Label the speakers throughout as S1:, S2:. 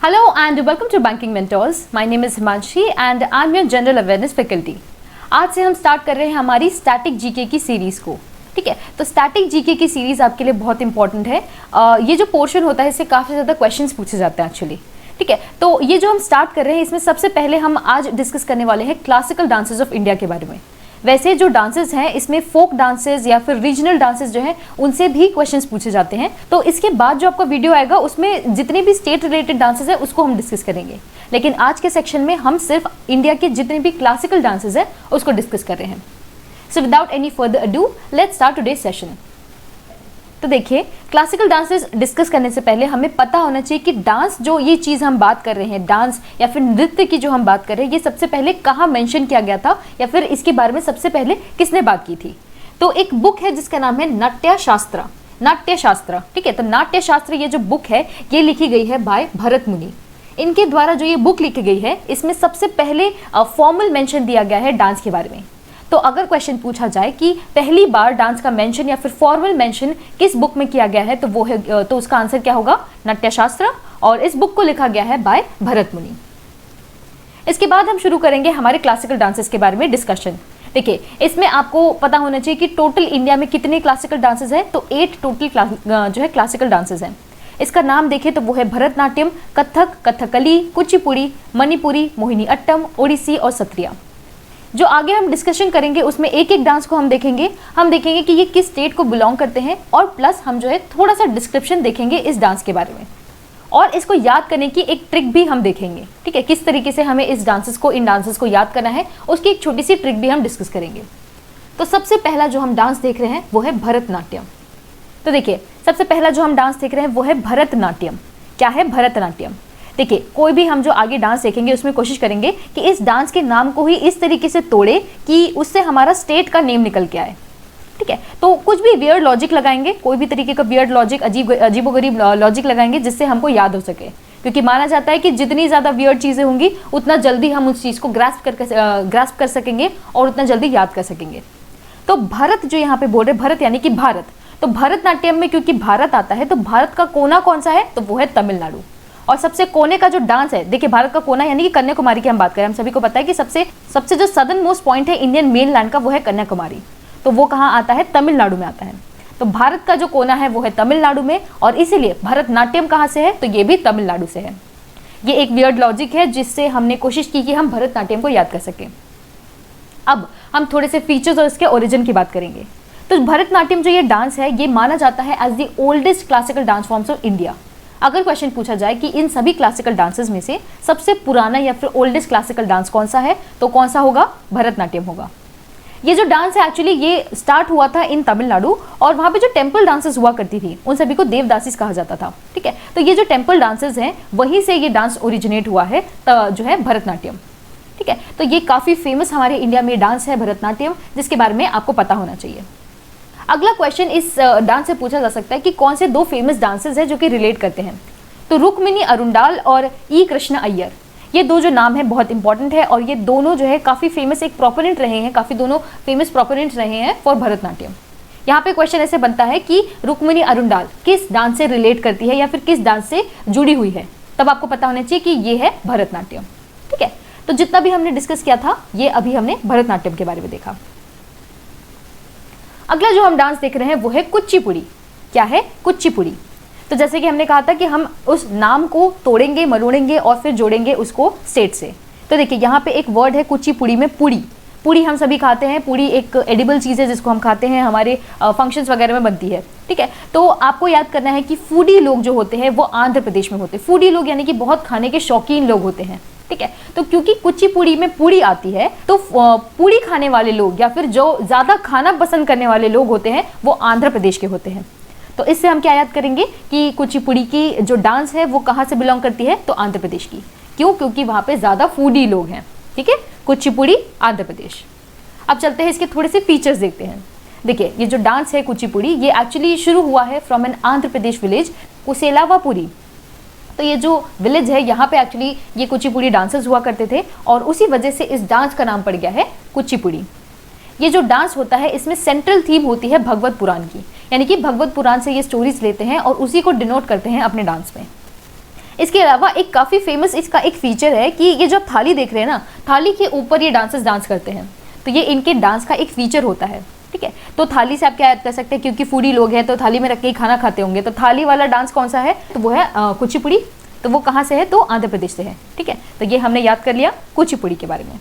S1: Hello and welcome to Banking Mentors. My name is Himanshi and I'm your General Awareness Faculty. आज से हम start कर रहे हैं हमारी स्टैटिक जीके की सीरीज़ को। ठीक है, तो स्टैटिक जीके की सीरीज़ आपके लिए बहुत इंपॉर्टेंट है। ये जो पोर्शन होता है इससे काफ़ी ज़्यादा क्वेश्चंस पूछे जाते हैं एक्चुअली। ठीक है, तो ये जो हम स्टार्ट कर रहे हैं इसमें सबसे पहले हम आज डिस्कस करने वाले हैं क्लासिकल डांसेस ऑफ इंडिया के बारे में। वैसे जो डांसेस हैं इसमें फोक डांसेस या फिर रीजनल डांसेस जो हैं उनसे भी क्वेश्चंस पूछे जाते हैं। तो इसके बाद जो आपका वीडियो आएगा उसमें जितने भी स्टेट रिलेटेड डांसेस हैं उसको हम डिस्कस करेंगे, लेकिन आज के सेक्शन में हम सिर्फ इंडिया के जितने भी क्लासिकल डांसेस हैं उसको डिस्कस कर रहे हैं। So without any further ado let's start today's session. तो देखिए, क्लासिकल डांसेस डिस्कस करने से पहले हमें पता होना चाहिए कि डांस जो ये चीज़ हम बात कर रहे हैं, डांस या फिर नृत्य की जो हम बात कर रहे हैं, ये सबसे पहले कहाँ मेंशन किया गया था या फिर इसके बारे में सबसे पहले किसने बात की थी। तो एक बुक है जिसका नाम है नाट्यशास्त्र। नाट्यशास्त्र, ठीक है, तो नाट्यशास्त्र ये जो बुक है ये लिखी गई है बाय भरत मुनि। इनके द्वारा जो ये बुक लिखी गई है इसमें सबसे पहले फॉर्मल मेंशन दिया गया है डांस के बारे में। तो अगर क्वेश्चन पूछा जाए कि पहली बार डांस का मेंशन या फिर फॉर्मल मेंशन किस बुक में किया गया है तो वो है, तो उसका आंसर क्या होगा, नाट्यशास्त्र, और इस बुक को लिखा गया है बाय भरत मुनि। इसके बाद हम शुरू करेंगे हमारे क्लासिकल डांसेस के बारे में डिस्कशन। देखिए, इसमें आपको पता होना चाहिए कि टोटल इंडिया में कितने क्लासिकल डांसेस हैं। तो 8 टोटल जो है क्लासिकल डांसेस हैं। इसका नाम देखें तो वो है भरतनाट्यम, कथक, कथकली, कुचिपुड़ी, मणिपुरी, मोहिनी अट्टम, ओडिसी और सत्रिया। जो आगे हम डिस्कशन करेंगे उसमें एक एक डांस को हम देखेंगे कि ये किस स्टेट को बिलोंग करते हैं, और प्लस हम जो है थोड़ा सा डिस्क्रिप्शन देखेंगे इस डांस के बारे में, और इसको याद करने की एक ट्रिक भी हम देखेंगे। ठीक है, किस तरीके से हमें इन डांसेस को याद करना है उसकी एक छोटी सी ट्रिक भी हम डिस्कस करेंगे। तो सबसे पहला जो हम डांस देख रहे हैं वो है भरतनाट्यम। तो देखिए, सबसे पहला जो हम डांस देख रहे हैं वो है भरतनाट्यम। क्या है भरतनाट्यम? देखिए, कोई भी हम जो आगे डांस देखेंगे उसमें कोशिश करेंगे कि इस डांस के नाम को ही इस तरीके से तोड़े कि उससे हमारा स्टेट का नेम निकल के आए। ठीक है, तो कुछ भी वियर्ड लॉजिक लगाएंगे, कोई भी तरीके का वियर्ड लॉजिक, अजीबोगरीब लॉजिक लगाएंगे जिससे हमको याद हो सके, क्योंकि माना जाता है कि जितनी ज़्यादा वियर्ड चीज़ें होंगी उतना जल्दी हम उस चीज़ को ग्रास्प कर सकेंगे और उतना जल्दी याद कर सकेंगे। तो भारत जो यहाँ पे बोल रहे, भारत यानी कि भारत, तो भरतनाट्यम में क्योंकि भारत आता है तो भारत का कोना कौन सा है, तो वो है तमिलनाडु। और सबसे कोने का जो डांस है, देखिए भारत का कोना यानी कि कन्याकुमारी की हम बात करें, हम सभी को पता है कि सबसे जो सदर्न मोस्ट पॉइंट है इंडियन मेन लैंड का वो है कन्याकुमारी, तो वो कहाँ आता है, तमिलनाडु में आता है। तो भारत का जो कोना है वो है तमिलनाडु में, और इसीलिए भरतनाट्यम कहाँ से है, तो ये भी तमिलनाडु से है। ये एक वियर्ड लॉजिक है जिससे हमने कोशिश की कि हम भरतनाट्यम को याद कर सकें। अब हम थोड़े से फीचर्स और इसके ओरिजिन की बात करेंगे। तो भरतनाट्यम जो ये डांस है ये माना जाता है as the oldest classical dance forms of India. अगर क्वेश्चन पूछा जाए कि इन सभी क्लासिकल डांसेस में से सबसे पुराना या फिर ओल्डेस्ट क्लासिकल डांस कौन सा है, तो कौन सा होगा, भरतनाट्यम होगा। ये जो डांस है एक्चुअली ये स्टार्ट हुआ था इन तमिलनाडु, और वहाँ पे जो टेम्पल डांसेस हुआ करती थी उन सभी को देवदासीज कहा जाता था। ठीक है, तो ये जो टेम्पल डांसेस हैं वहीं से ये डांस ओरिजिनेट हुआ है, जो है भरतनाट्यम। ठीक है, तो ये काफ़ी फेमस हमारे इंडिया में डांस है भरतनाट्यम, जिसके बारे में आपको पता होना चाहिए। अगला क्वेश्चन इस डांस से पूछा जा सकता है कि कौन से 2 फेमस डांसेस हैं जो कि रिलेट करते हैं। तो रुक्मिणी अरुंडाल और ई कृष्ण अय्यर, ये 2 जो नाम है बहुत इंपॉर्टेंट है, और ये दोनों जो है काफ़ी फेमस एक प्रोपोनेंट रहे हैं, काफ़ी दोनों फेमस प्रोपोनेंट रहे हैं फॉर भरतनाट्यम। यहाँ पे क्वेश्चन ऐसे बनता है कि रुक्मिणी अरुंडाल किस डांस से रिलेट करती है या फिर किस डांस से जुड़ी हुई है, तब आपको पता होना चाहिए कि ये है भरतनाट्यम। ठीक है, तो जितना भी हमने डिस्कस किया था ये अभी हमने भरतनाट्यम के बारे में देखा। अगला जो हम डांस देख रहे हैं वो है कुचिपुड़ी। क्या है, कुचिपुड़ी। तो जैसे कि हमने कहा था कि हम उस नाम को तोड़ेंगे, मरोड़ेंगे और फिर जोड़ेंगे उसको स्टेट से। तो देखिए यहाँ पे एक वर्ड है कुचिपुड़ी में, पूड़ी। पूड़ी हम सभी खाते हैं, पूड़ी एक एडिबल चीज़ है जिसको हम खाते हैं, हमारे फंक्शंस वगैरह में बनती है। ठीक है, तो आपको याद करना है कि फूडी लोग जो होते हैं वो आंध्र प्रदेश में होते हैं। फूडी लोग यानी कि बहुत खाने के शौकीन लोग होते हैं। ठीक है, तो क्योंकि कुचिपुड़ी में पूड़ी आती है तो पूड़ी खाने वाले लोग या फिर जो ज़्यादा खाना पसंद करने वाले लोग होते हैं वो आंध्र प्रदेश के होते हैं। तो इससे हम क्या याद करेंगे कि कुचिपुड़ी की जो डांस है वो कहाँ से बिलोंग करती है, तो आंध्र प्रदेश की। क्यों? क्योंकि वहाँ पे ज़्यादा फूडी लोग हैं। ठीक है, कुचिपुड़ी आंध्र प्रदेश। अब चलते हैं इसके थोड़े से फीचर्स देखते हैं। देखिए, ये जो डांस है कुचिपुड़ी ये एक्चुअली शुरू हुआ है from an Andhra Pradesh village Kuselavapuri. तो ये जो विलेज है यहाँ पे एक्चुअली ये कुचिपुड़ी डांसेस हुआ करते थे, और उसी वजह से इस डांस का नाम पड़ गया है कुचिपुड़ी। ये जो डांस होता है इसमें सेंट्रल थीम होती है भगवत पुराण की, यानी कि भगवत पुराण से ये स्टोरीज लेते हैं और उसी को डिनोट करते हैं अपने डांस में। इसके अलावा एक काफ़ी फेमस इसका एक फीचर है कि ये जो आप थाली देख रहे हैं ना, थाली के ऊपर ये डांसर्स डांस करते हैं, तो ये इनके डांस का एक फीचर होता है, ठीक है। तो थाली से आप क्या याद कर सकते हैं, क्योंकि फूडी लोग हैं तो थाली में रख के ही खाना खाते होंगे, तो थाली वाला डांस कौन सा है, तो वो है कुचिपुड़ी। तो वो कहाँ से है, तो आंध्र प्रदेश से है, ठीक है। तो ये हमने याद कर लिया कुचिपुड़ी के बारे में।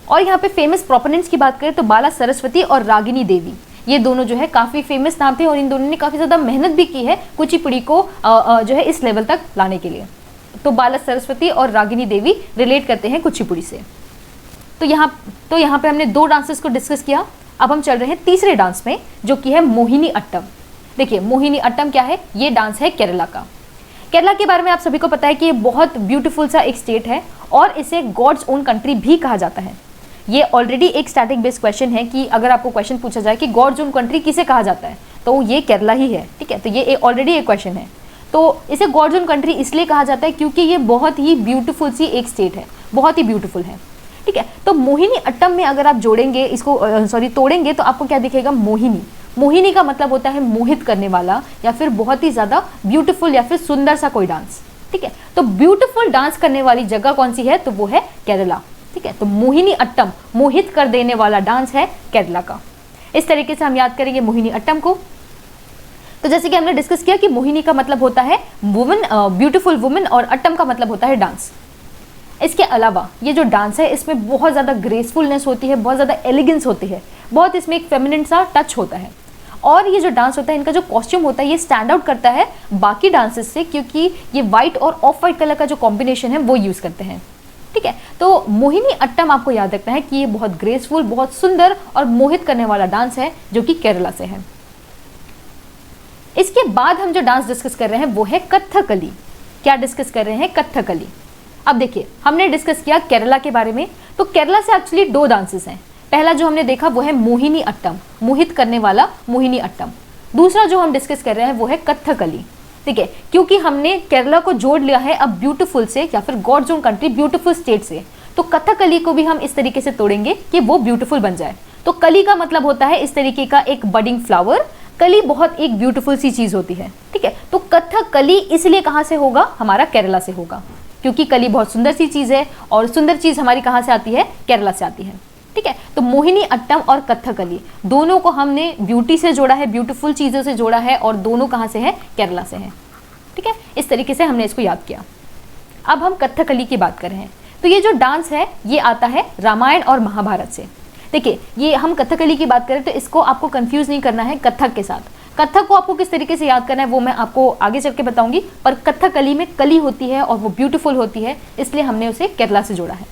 S1: और यहाँ पे फेमस प्रोपोनेंट्स की बात करें तो बाला सरस्वती और रागिनी देवी, ये दोनों जो है काफ़ी फेमस नाम थे और इन दोनों ने काफ़ी ज़्यादा मेहनत भी की है कुचिपुड़ी को जो है इस लेवल तक लाने के लिए। तो बाला सरस्वती और रागिनी देवी रिलेट करते हैं कुचिपुड़ी से। तो यहाँ पे हमने 2 डांसेस को डिस्कस किया। अब हम चल रहे हैं तीसरे डांस में, जो कि है मोहिनी अट्टम। देखिए मोहिनी अट्टम क्या है, ये डांस है केरला का। केरला के बारे में आप सभी को पता है कि ये बहुत ब्यूटीफुल सा एक स्टेट है और इसे गॉड्स ओन कंट्री भी कहा जाता है। ये ऑलरेडी एक स्टैटिक बेस्ड क्वेश्चन है कि अगर आपको क्वेश्चन पूछा जाए कि गॉड्स ओन कंट्री किसे कहा जाता है, तो ये केरला ही है, ठीक है। तो ये ऑलरेडी एक क्वेश्चन है। तो इसे गॉड्स ओन कंट्री इसलिए कहा जाता है क्योंकि ये बहुत ही ब्यूटीफुल सी एक स्टेट है, बहुत ही ब्यूटीफुल है, ठीक है। तो मोहिनी अट्टम में अगर आप जोड़ेंगे इसको तोड़ेंगे तो आपको क्या दिखेगा, मोहिनी। मोहिनी का मतलब होता है मोहित करने वाला या फिर बहुत ही ज़्यादा ब्यूटीफुल या फिर सुंदर सा कोई डांस, ठीक है। तो ब्यूटीफुल डांस करने वाली जगह कौन सी है, तो वो है केरला, ठीक है। तो मोहिनी अट्टम मोहित कर देने वाला डांस है केरला का। इस तरीके से हम याद करेंगे मोहिनी अट्टम को। तो जैसे कि हमने डिस्कस किया कि मोहिनी का मतलब होता है वुमन, ब्यूटीफुल वुमन, और अट्टम का मतलब होता है डांस। इसके अलावा ये जो डांस है इसमें बहुत ज़्यादा ग्रेसफुलनेस होती है, बहुत ज़्यादा एलिगेंस होती है, बहुत इसमें एक फेमिनिन सा टच होता है। और ये जो डांस होता है, इनका जो कॉस्ट्यूम होता है, ये स्टैंड आउट करता है बाकी डांसेस से, क्योंकि ये वाइट और ऑफ वाइट कलर का जो कॉम्बिनेशन है वो यूज़ करते हैं, ठीक है। तो मोहिनी अट्टम आपको याद रखना है कि ये बहुत ग्रेसफुल, बहुत सुंदर और मोहित करने वाला डांस है जो कि केरला से है। इसके बाद हम जो डांस डिस्कस कर रहे हैं वो है कथकली। क्या डिस्कस कर रहे हैं, कथकली। अब देखिए हमने डिस्कस किया केरला के बारे में, तो केरला से एक्चुअली 2 डांसेस हैं। पहला जो हमने देखा वो है मोहिनी अट्टम, मोहित करने वाला मोहिनी अट्टम। दूसरा जो हम डिस्कस कर रहे हैं वो है कथकली, ठीक है। क्योंकि हमने केरला को जोड़ लिया है अब ब्यूटीफुल से या फिर god's own country beautiful state से, तो कथकली को भी हम इस तरीके से तोड़ेंगे कि वो ब्यूटीफुल बन जाए। तो कली का मतलब होता है इस तरीके का एक बडिंग फ्लावर। कली बहुत एक ब्यूटीफुल सी चीज होती है, ठीक है। तो कथकली इसलिए कहाँ से होगा, हमारा केरला से होगा, क्योंकि कली बहुत सुंदर सी चीज है और सुंदर चीज हमारी कहाँ से आती है, केरला से आती है, ठीक है। तो मोहिनी अट्टम और कथकली दोनों को हमने ब्यूटी से जोड़ा है, ब्यूटीफुल चीजों से जोड़ा है, और दोनों कहाँ से है, केरला से है, ठीक है। इस तरीके से हमने इसको याद किया। अब हम कथकली की बात कर रहे हैं। तो ये जो डांस है ये आता है रामायण और महाभारत से। देखिए ये हम कथकली की बात करें तो इसको आपको कंफ्यूज नहीं करना है कथक के साथ। कथक को आपको किस तरीके से याद करना है वो मैं आपको आगे चल के बताऊंगी, पर कथकली में कली होती है और वो ब्यूटीफुल होती है, इसलिए हमने उसे केरला से जोड़ा है।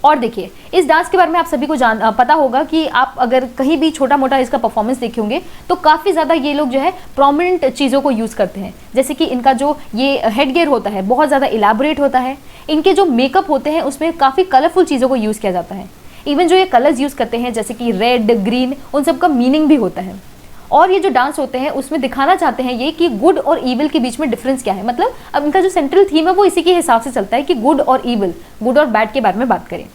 S1: और देखिए इस डांस के बारे में आप सभी को पता होगा कि आप अगर कहीं भी छोटा मोटा इसका परफॉर्मेंस देखे होंगे तो काफ़ी ज़्यादा ये लोग जो है प्रोमिनेंट चीज़ों को यूज़ करते हैं। जैसे कि इनका जो ये हेड गियर होता है बहुत ज़्यादा इलेबोरेट होता है। इनके जो मेकअप होते हैं उसमें काफ़ी कलरफुल चीज़ों को यूज़ किया जाता है। इवन जो ये कलर्स यूज़ करते हैं जैसे कि रेड, ग्रीन, उन सब का मीनिंग भी होता है। और ये जो डांस होते हैं उसमें दिखाना चाहते हैं ये कि गुड और ईविल के बीच में डिफरेंस क्या है। मतलब अब इनका जो सेंट्रल थीम है वो इसी के हिसाब से चलता है कि गुड और ईविल, गुड और बैड के बारे में बात करें।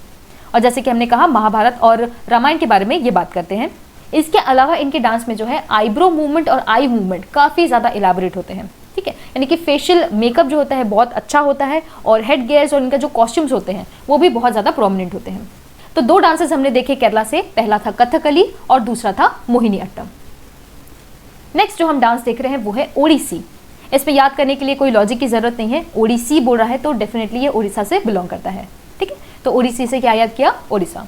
S1: और जैसे कि हमने कहा महाभारत और रामायण के बारे में ये बात करते हैं। इसके अलावा इनके डांस में जो है आईब्रो मूवमेंट और आई मूवमेंट काफ़ी ज़्यादा इलेबोरेट होते हैं, ठीक है। यानी कि फेशियल मेकअप जो होता है बहुत अच्छा होता है और हेड गियर्स और इनका जो कॉस्ट्यूम्स होते हैं वो भी बहुत ज़्यादा प्रोमिनेंट होते हैं। तो 2 डांसेस हमने देखे केरला से, पहला था कथकली और दूसरा था मोहिनी अट्टम। नेक्स्ट जो हम डांस देख रहे हैं वो है ओडिसी। इसमें याद करने के लिए कोई लॉजिक की जरूरत नहीं है, ओडिसी बोल रहा है तो डेफिनेटली ये उड़ीसा से बिलोंग करता है, ठीक है। तो ओडिसी से क्या याद किया, ओडिशा।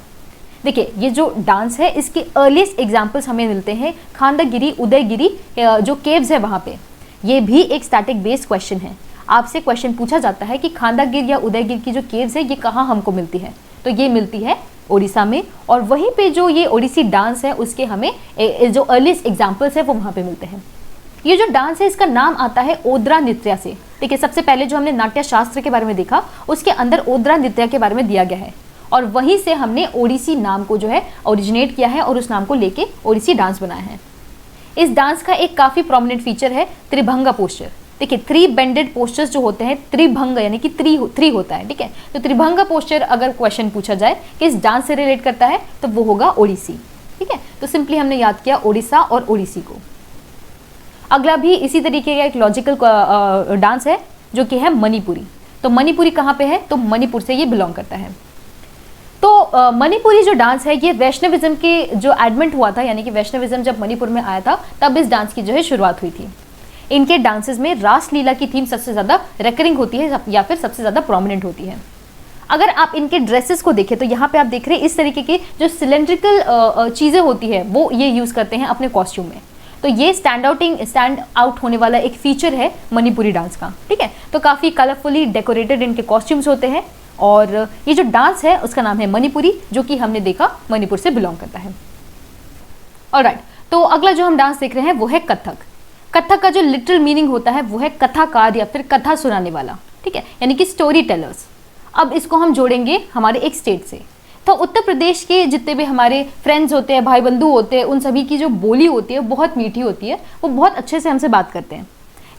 S1: देखिए ये जो डांस है इसके अर्लीस्ट एग्जाम्पल्स हमें मिलते हैं खांडागिरी, उदयगिरी जो केव्स है वहाँ पे। ये भी एक स्टैटिक बेस्ड क्वेश्चन है। आपसे क्वेश्चन पूछा जाता है कि खांडागिर या उदयगिर की जो केव्स है ये कहाँ हमको मिलती है, तो ये मिलती है ओडिशा में। और वहीं पे जो ये ओडिसी डांस है उसके हमें जो अर्लीस्ट एग्जाम्पल्स है वो वहाँ पे मिलते हैं। ये जो डांस है इसका नाम आता है ओद्रा नृत्य से। देखिए सबसे पहले जो हमने नाट्य शास्त्र के बारे में देखा उसके अंदर ओद्रा नृत्य के बारे में दिया गया है और वहीं से हमने ओडिसी नाम को जो है ओरिजिनेट किया है और उस नाम को लेके ओडिसी डांस बनाया है। इस डांस का एक काफ़ी प्रोमिनेंट फीचर है त्रिभंगा पोस्चर। देखिए 3 बेंडेड पोस्चर्स जो होते हैं, त्रिभंग यानी कि 3 होता है, ठीक है। तो त्रिभंगा पोस्चर अगर क्वेश्चन पूछा जाए कि इस डांस से रिलेट करता है तो वो होगा ओडिसी, ठीक है। तो सिंपली हमने याद किया ओडिशा और ओडिसी को। अगला भी इसी तरीके का एक लॉजिकल डांस है जो कि है मणिपुरी। तो मणिपुरी कहाँ पे है, तो मणिपुर से ये बिलोंग करता है। तो मणिपुरी जो डांस है ये वैष्णविज्म के जो एडमेंट हुआ था, यानी कि वैष्णविज्म जब मणिपुर में आया था तब इस डांस की जो है शुरुआत हुई थी। इनके डांसेस में रासलीला की थीम सबसे ज़्यादा रेकरिंग होती है या फिर सबसे ज़्यादा प्रोमिनेंट होती है। अगर आप इनके ड्रेसेस को देखें तो यहाँ पे आप देख रहे हैं इस तरीके की जो सिलेंड्रिकल चीज़ें होती है वो ये यूज़ करते हैं अपने कॉस्ट्यूम में। तो ये स्टैंड आउट होने वाला एक फीचर है मणिपुरी डांस का, ठीक है। तो काफ़ी कलरफुली डेकोरेटेड इनके कॉस्ट्यूम्स होते हैं और ये जो डांस है उसका नाम है मणिपुरी, जो कि हमने देखा मणिपुर से बिलोंग करता है। ऑलराइट, तो अगला जो हम डांस देख रहे हैं वो है कथक। कथक का जो लिटरल मीनिंग होता है वो है कथाकार या फिर कथा सुनाने वाला, ठीक है, यानी कि स्टोरी टेलर्स। अब इसको हम जोड़ेंगे हमारे एक स्टेट से। तो उत्तर प्रदेश के जितने भी हमारे फ्रेंड्स होते हैं, भाई बंधु होते हैं, उन सभी की जो बोली होती है बहुत मीठी होती है, वो बहुत अच्छे से हमसे बात करते हैं।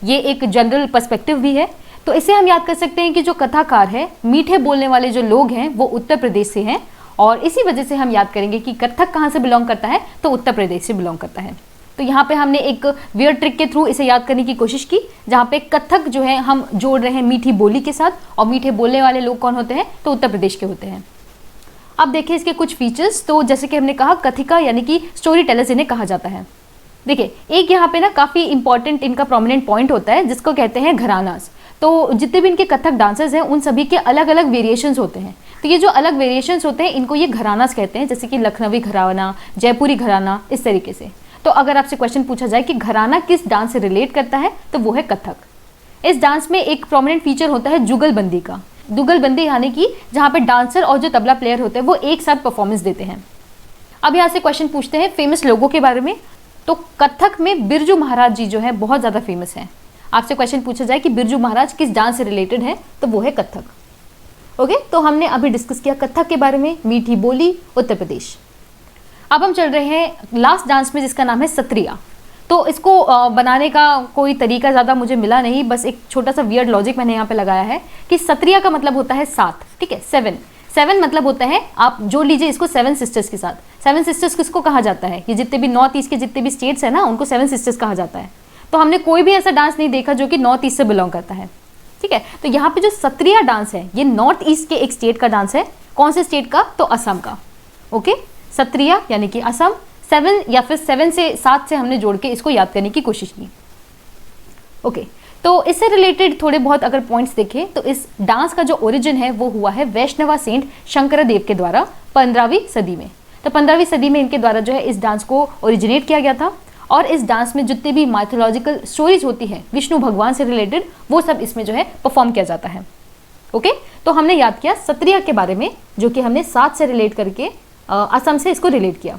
S1: ये एक जनरल पर्सपेक्टिव भी है। तो इसे हम याद कर सकते हैं कि जो कथाकार है, मीठे बोलने वाले जो लोग हैं वो उत्तर प्रदेश से हैं, और इसी वजह से हम याद करेंगे कि कथक कहाँ से बिलोंग करता है, तो उत्तर प्रदेश से बिलोंग करता है। तो यहाँ पे हमने एक वियर ट्रिक के थ्रू इसे याद करने की कोशिश की, जहाँ पे कथक जो है हम जोड़ रहे हैं मीठी बोली के साथ, और मीठे बोलने वाले लोग कौन होते हैं, तो उत्तर प्रदेश के होते हैं। अब देखिए इसके कुछ फीचर्स। तो जैसे कि हमने कहा कथिका यानी कि स्टोरी टेलर्स इन्हें कहा जाता है। देखिए एक यहाँ पे ना काफ़ी इंपॉर्टेंट इनका प्रोमिनेंट पॉइंट होता है जिसको कहते हैं घरानास। तो जितने भी इनके कथक डांसर्स हैं उन सभी के अलग अलग वेरिएशंस होते हैं। तो ये जो अलग वेरिएशंस होते हैं इनको ये घरानास कहते हैं, जैसे कि लखनवी घराना, जयपुरी घराना, इस तरीके से। तो अगर आपसे क्वेश्चन पूछा जाए कि घराना किस डांस से रिलेट करता है, तो वो है कथक। इस डांस में एक प्रोमिनेंट फीचर होता है जुगलबंदी का। जुगलबंदी यानी कि जहाँ पे डांसर और जो तबला प्लेयर होते हैं वो एक साथ परफॉर्मेंस देते हैं। अब यहाँ से क्वेश्चन पूछते हैं फेमस लोगों के बारे में। तो कथक में बिरजू महाराज जी जो है बहुत ज़्यादा फेमस हैं। आपसे क्वेश्चन पूछा जाए कि बिरजू महाराज किस डांस से रिलेटेड है, तो वो है कथक। ओके, तो हमने अभी डिस्कस किया कथक के बारे में, मीठी बोली, उत्तर प्रदेश। अब हम चल रहे हैं लास्ट डांस में जिसका नाम है सत्रिया। तो इसको बनाने का कोई तरीका ज़्यादा मुझे मिला नहीं, बस एक छोटा सा वियर्ड लॉजिक मैंने यहाँ पे लगाया है कि सत्रिया का मतलब होता है 7, ठीक है, 7 मतलब होता है, आप जोड़ लीजिए इसको 7 सिस्टर्स के साथ। 7 सिस्टर्स किसको कहा जाता है, ये जितने भी नॉर्थ ईस्ट के जितने भी स्टेट्स हैं ना उनको 7 सिस्टर्स कहा जाता है। तो हमने कोई भी ऐसा डांस नहीं देखा जो कि नॉर्थ ईस्ट से बिलोंग करता है, ठीक है। तो यहाँ पे जो सत्रिया डांस है ये नॉर्थ ईस्ट के एक स्टेट का डांस है। कौन से स्टेट का, तो असम का। ओके, सत्रिया यानी कि असम। 7 या फिर 7 से 7 से हमने जोड़ के इसको याद करने की कोशिश की। ओके, तो इससे रिलेटेड थोड़े बहुत अगर पॉइंट्स देखें तो इस डांस का जो ओरिजिन है वो हुआ है वैष्णवा सेंट शंकरदेव के द्वारा 15वीं सदी में। तो 15वीं सदी में इनके द्वारा जो है इस डांस को ओरिजिनेट किया गया था, और इस डांस में जितने भी माइथोलॉजिकल स्टोरीज होती हैं विष्णु भगवान से रिलेटेड, वो सब इसमें जो है परफॉर्म किया जाता है। ओके, तो हमने याद किया सत्रिया के बारे में, जो कि हमने 7 से रिलेट करके असम से इसको रिलेट किया।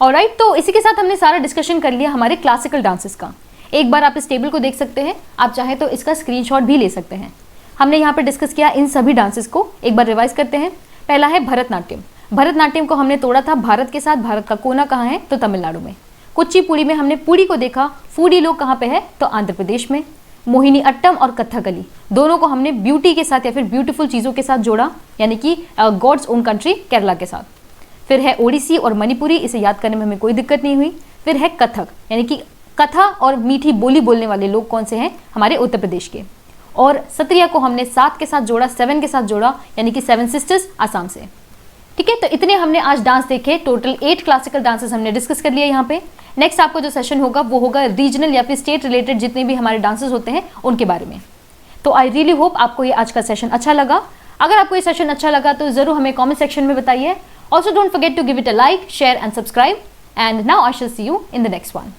S1: ऑलराइट, तो इसी के साथ हमने सारा डिस्कशन कर लिया हमारे क्लासिकल डांसेस का। एक बार आप इस टेबल को देख सकते हैं, आप चाहे तो इसका स्क्रीनशॉट भी ले सकते हैं। हमने यहाँ पे डिस्कस किया इन सभी डांसेस को, एक बार रिवाइज करते हैं। पहला है भरतनाट्यम। भरतनाट्यम को हमने तोड़ा था भारत के साथ। भारत का कोना कहाँ है, तो तमिलनाडु में। कुचिपुड़ी में हमने पुड़ी को देखा। फूडी लोग कहाँ पे है, तो आंध्र प्रदेश में। मोहिनी अट्टम और कथकली दोनों को हमने ब्यूटी के साथ या फिर ब्यूटीफुल चीज़ों के साथ जोड़ा, यानी कि गॉड्स ओन कंट्री केरला के साथ। फिर है ओडिसी और मणिपुरी, इसे याद करने में हमें कोई दिक्कत नहीं हुई। फिर है कथक, यानी कि कथा और मीठी बोली बोलने वाले लोग कौन से हैं, हमारे उत्तर प्रदेश के। और सत्रिया को हमने 7 के साथ जोड़ा, 7 के साथ जोड़ा, यानी कि 7 सिस्टर्स आसाम से। ठीक है, तो इतने हमने आज डांस देखे। टोटल 8 क्लासिकल डांसेस हमने डिस्कस कर लिया यहाँ पे। नेक्स्ट आपका जो सेशन होगा वो होगा रीजनल या फिर स्टेट रिलेटेड जितने भी हमारे डांसेस होते हैं उनके बारे में। तो आई रियली होप आपको ये आज का सेशन अच्छा लगा। अगर आपको ये सेशन अच्छा लगा तो जरूर हमें कमेंट सेक्शन में बताइए। Also don't forget to give it a like, share and subscribe. And now I shall see you in the next one.